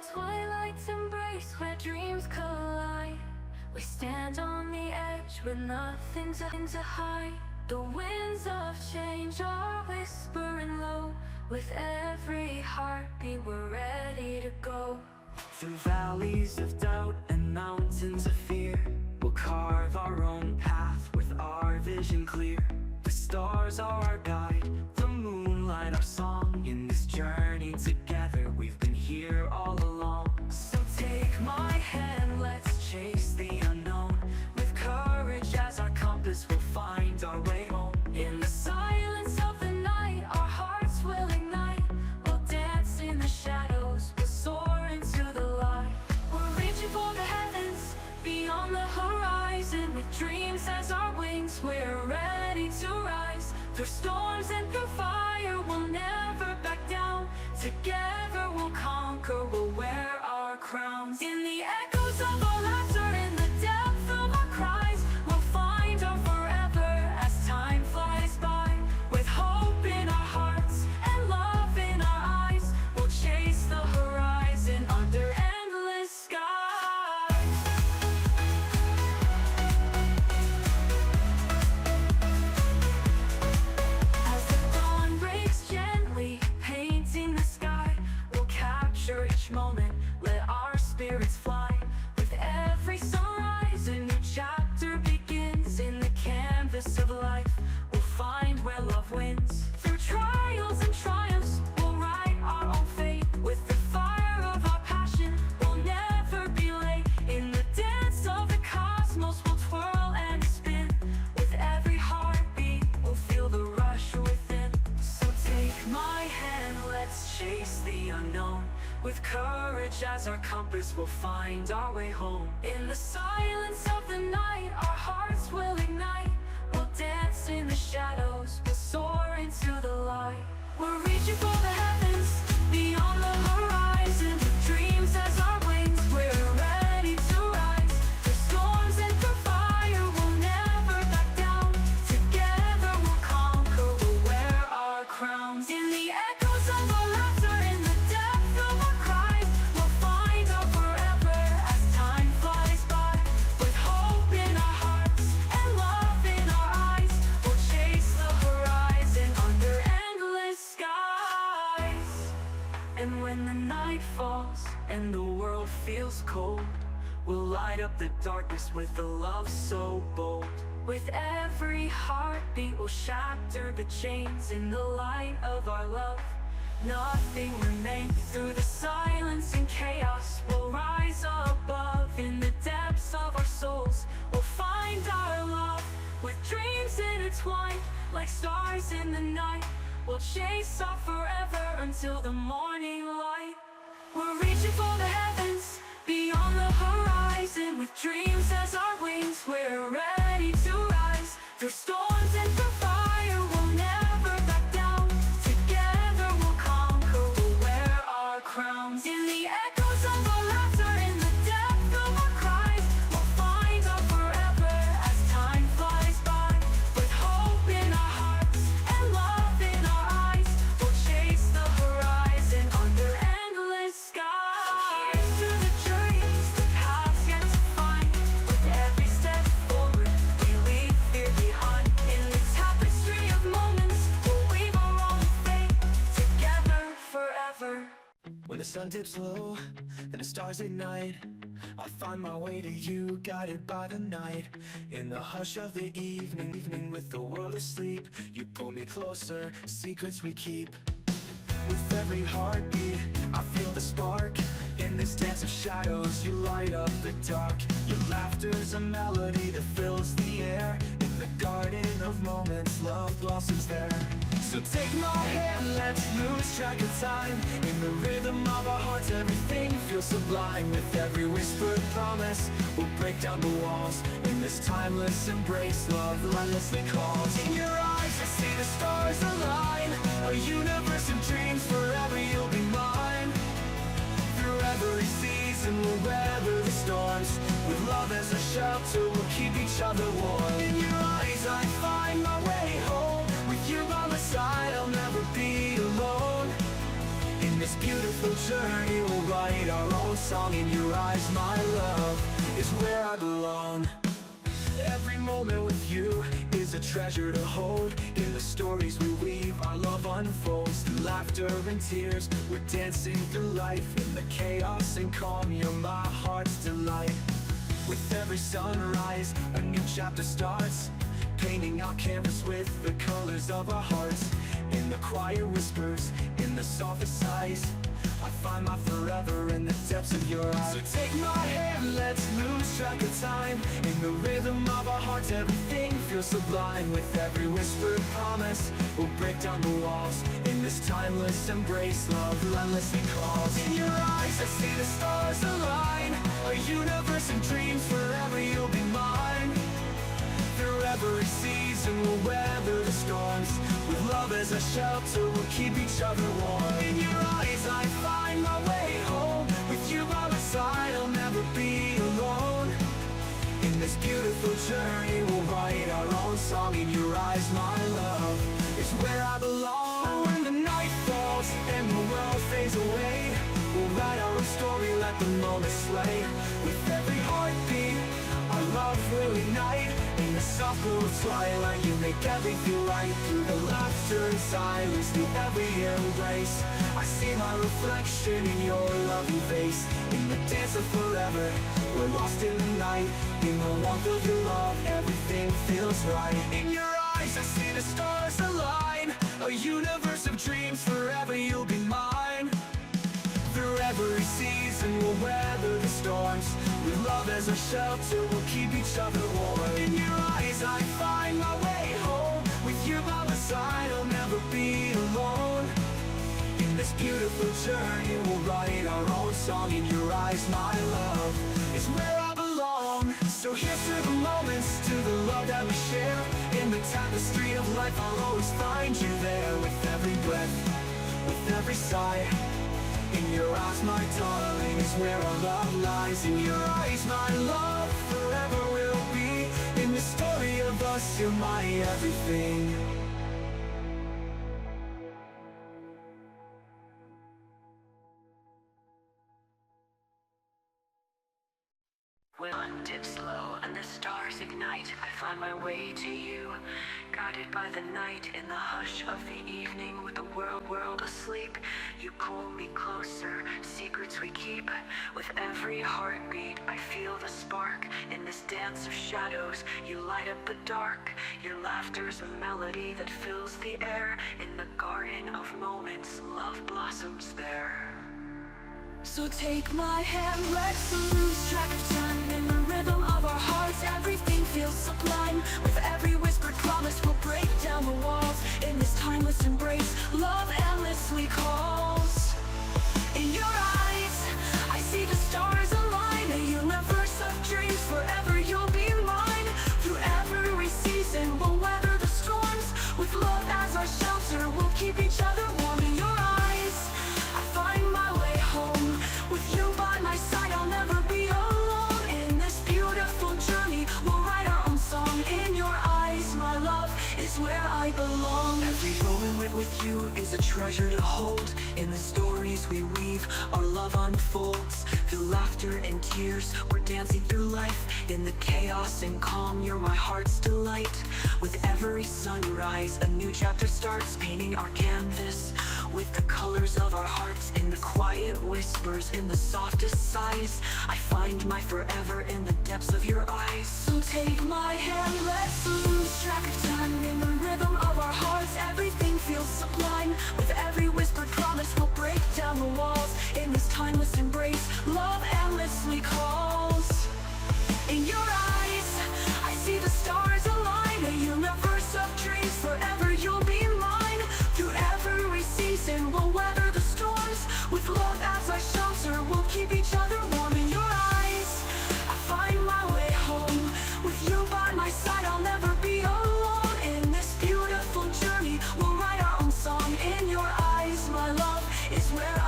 twilight's embrace where dreams collide. We stand on the edge with nothing to hide. The winds of change are whispering low. With every heartbeat we're ready to go. Through valleys of doubt and mountains of fear, we'll carve our own path with our vision clear. The stars are our guide, the moonlight our song. In this journey together we've been here all along. So take my hand, let's chase the unknown. With courage as our compass we'll find our way home. In the silence of the night our hearts will ignite. We'll dance in the shadows, we'll soar into the light. We're reaching for the heavens, beyond the horizon. With dreams as our wings we're ready to rise. Through storms and through fire we'll never back down. Together we'll conquer, we'll wear our crowns. In the echoes of our laughter, in the depth of our cries, we'll find our forever as time flies by. With hope in our hearts and love in our eyes, we'll chase the horizon under endless skies. As the dawn breaks gently, painting the sky, we'll capture each moment, let our spirits fly. With every sunrise a new chapter begins. In the canvas of life we'll find where love wins. Through trials and triumphs we'll write our own fate. With the fire of our passion we'll never be late. In the dance of the cosmos we'll twirl and spin. With every heartbeat we'll feel the rush within. So take my hand, let's chase the unknown. With courage as our compass we'll find our way home. In the silence of the night our hearts will ignite. We'll dance in the shadows, we'll soar into the light. We're reaching for the heavens, beyond the horizon. With dreams as our wings we're ready to rise. Through storms and through fire we'll never back down. Together we'll conquer, we'll wear our crowns. In the echoes of our laughter, in the depth of our cries, we'll find our forever as time flies by. With hope in our hearts and love in our eyes, we'll chase the horizon under endless skies. And when the night falls and the world feels cold, we'll light up the darkness with a love so bold. With every heartbeat we'll shatter the chains. In the light of our love nothing remains. Through the silence and chaos we'll rise above. In the depths of our souls we'll find our love. With dreams intertwined like stars in the night, we'll chase our forever until the morning light. We're reaching for the heavens, beyond the horizon. With dreams as our wings we're ready to rise. Through storms and through fire we'll never back down. Together we'll conquer, we'll wear our crowns. In the echoes of our laughter, in the depth of our cries, we'll find our forever as time flies by. With hope in our hearts and love in our eyes, we'll chase the horizon under endless skies. Here's to the journeys, the paths yet to find. With every step forward we leave fear behind. In the tapestry of moments we'll weave our own fate. Together forever. When the sun dips low and the stars ignite, I find my way to you, guided by the night. In the hush of the evening with the world asleep, you pull me closer, secrets we keep. With every heartbeat I feel the spark. In this dance of shadows you light up the dark. Your laughter's a melody that fills the air. In the garden of moments love blossoms there. So take my hand, let's lose track of time. In the rhythm of our hearts everything feels sublime. With every whispered promise we'll break down the walls. In this timeless embrace love relentlessly calls. In your eyes I see the stars align. A universe of dreams, forever you'll be mine. Through every season we'll weather the storms. With love as a shelter we'll keep each other warm. In your eyes I find my way home. With you by my side I'll never be alone. In this beautiful beautiful journey, we'll write our own song. In your eyes, my love, is where I belong. Every moment with you is a treasure to hold. In the stories we weave, our love unfolds. Through laughter and tears, we're dancing through life. In the chaos and calm, you're my heart's delight. With every sunrise, a new chapter starts, painting our canvas with the colors of our hearts. In the quiet whispers, in the softest sighs, I find my forever in the depths of your eyes. So take my hand, let's lose track of time. In the rhythm of our hearts, everything feels sublime. With every whispered promise, we'll break down the walls. In this timeless embrace, love relentlessly calls. In your eyes, I see the stars align, a universe of dreams, forever you'll be mine. Through every season, we'll weather the storms. With love as a shelter, we'll keep each other warm. In your eyes, I find my way home. With you by my side, I'll never be alone. In this beautiful journey, we'll write our own song. In your eyes, my love, is where I belong. When the night falls and the world fades away, we'll write our own story, let the moment sway. With every heartbeat, our love will ignite. In the soft cool twilight, you make everything right. Through the laughter and silence, through every embrace, I see my reflection in your loving face. In the dance of forever, we're lost in the night. In the warmth of your love, everything feels right. In your eyes, I see the stars align, a universe of dreams, forever you'll be mine. Through every season, we'll weather the storms. With love as a shelter, we'll keep each other warm. In your eyes, I find my way home. With you by my side, I'll never be alone. In this beautiful journey, we'll write our own song. In your eyes, my love, is where I belong. So here's to the moments, to the love that we share. In the tapestry of life, I'll always find you there. With every breath, with every sigh, in your eyes, my darling, is where our love lies. In your eyes, my love, forever will be. In the story of us, you're my everything. When dips low and the stars ignite, I find my way to you, guided by the night. In the hush of the evening, with the world asleep, you pull me closer, secrets we keep. With every heartbeat, I feel the spark. In this dance of shadows, you light up the dark. Your laughter's a melody that fills the air. In the garden of moments, love blossoms there. So take my hand, let's lose track of time. In the rhythm of our hearts, everything feels sublime. With every whispered promise, we'll break down the walls. In this timeless embrace, love endlessly calls. In your eyes, I see the stars align, a universe of dreams, forever you'll be mine. Through every season, we'll weather the storms. With love as our shelter, we'll keep each other warm. In your eyes, I find my way home. With you by my side, I'll never be alone. In this beautiful journey, we'll write our own song. In your eyes, my love, is where I belong. Every moment with you is a treasure to hold. In the stories we weave, our love unfolds. Through laughter and tears, we're dancing through life. In the chaos and calm, you're my heart's delight. With every sunrise, a new chapter starts, painting our canvas with the colors of our hearts. In the quiet whispers, in the softest sighs, I find my forever in the depths of your eyes. So take my hand, let's lose track of time. In the rhythm of our hearts, everything feels sublime. With every whispered promise, we'll break down the walls. In this timeless embrace, love endlessly calls. In your eyes, I see the stars align, a universe of dreams, forever you'll be mine. Through every season, we'll weather the storms. With love as our shelter, we'll keep each other warm. In your eyes, I find my way home. With you by my side, I'll never be alone. In this beautiful journey, we'll write our own song. In your eyes, my love, is where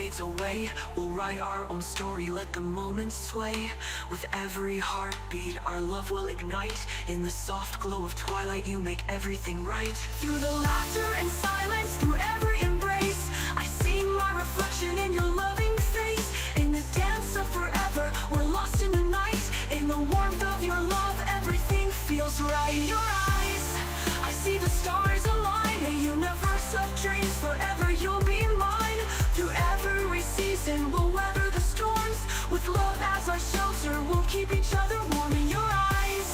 fades away, we'll write our own story, let the moments sway. With every heartbeat, our love will ignite. In the soft glow of twilight, you make everything right. Through the laughter and silence, through every embrace, I see my reflection in your loving face. In the dance of forever, we're lost in the night. In the warmth of your love, everything feels right. In your eyes, I see the stars align. A universe of dreams, forever you'll be mine. Through every season, we'll weather the storms. With love as our shelter, we'll keep each other warm. In your eyes,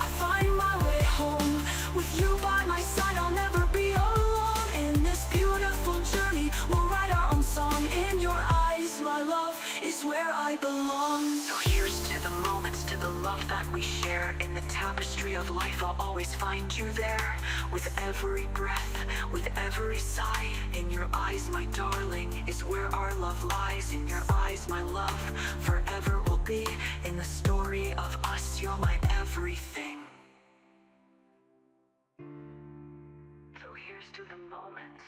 I find my way home. With you by my side, I'll never be alone. In this beautiful journey, we'll write our own song. In your eyes, my love is where I belong. So here's to the moments, to the love that we share. In the tapestry of life, I'll always find you there. With every breath, with every sigh. In your eyes, my darling, is where our love lies. In your eyes, my love, forever will be. In the story of us, you're my everything. So here's to the moments,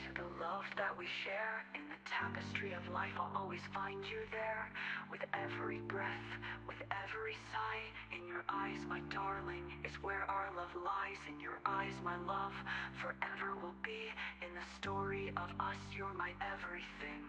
to the love that we share. In the tapestry of life, I'll always find you there. With every breath, with every sigh. In your eyes, my darling, is where our love lies. In your eyes, my love, forever will be. In the story of us, you're my everything.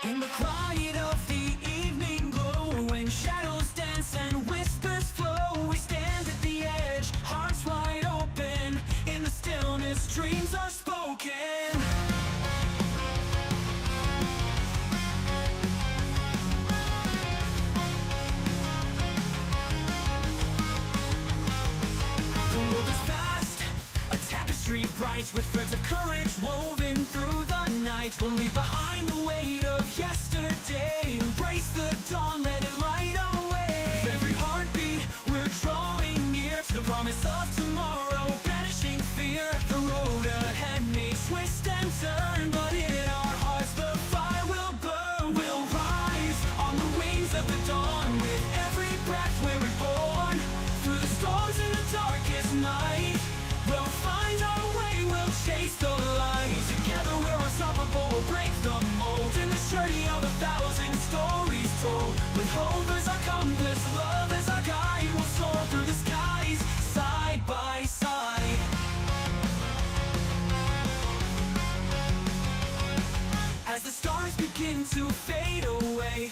In the quiet of the evening glow, when shadows dance and whispers flow, we stand at the edge, hearts wide open. In the stillness, dreams are spoken. The world is vast, a tapestry bright, with threads of courage woven through the night. We'll leave behind the weight of yesterday, embrace the dawn, let it light our way. With every heartbeat, we're drawing near to the promise of tomorrow, banishing fear. The road ahead may twist and turn, but in our hearts the fire will burn. We'll rise on the wings of the dawn. With every breath we're reborn. Through the storms in the darkest night, we'll find our way, we'll chase the light. Together we're unstoppable, we'll break the mold. In this journey of 1,000 stories told. With hope as our compass, love as our guide, we'll soar through the skies, side by side. As the stars begin to fade away,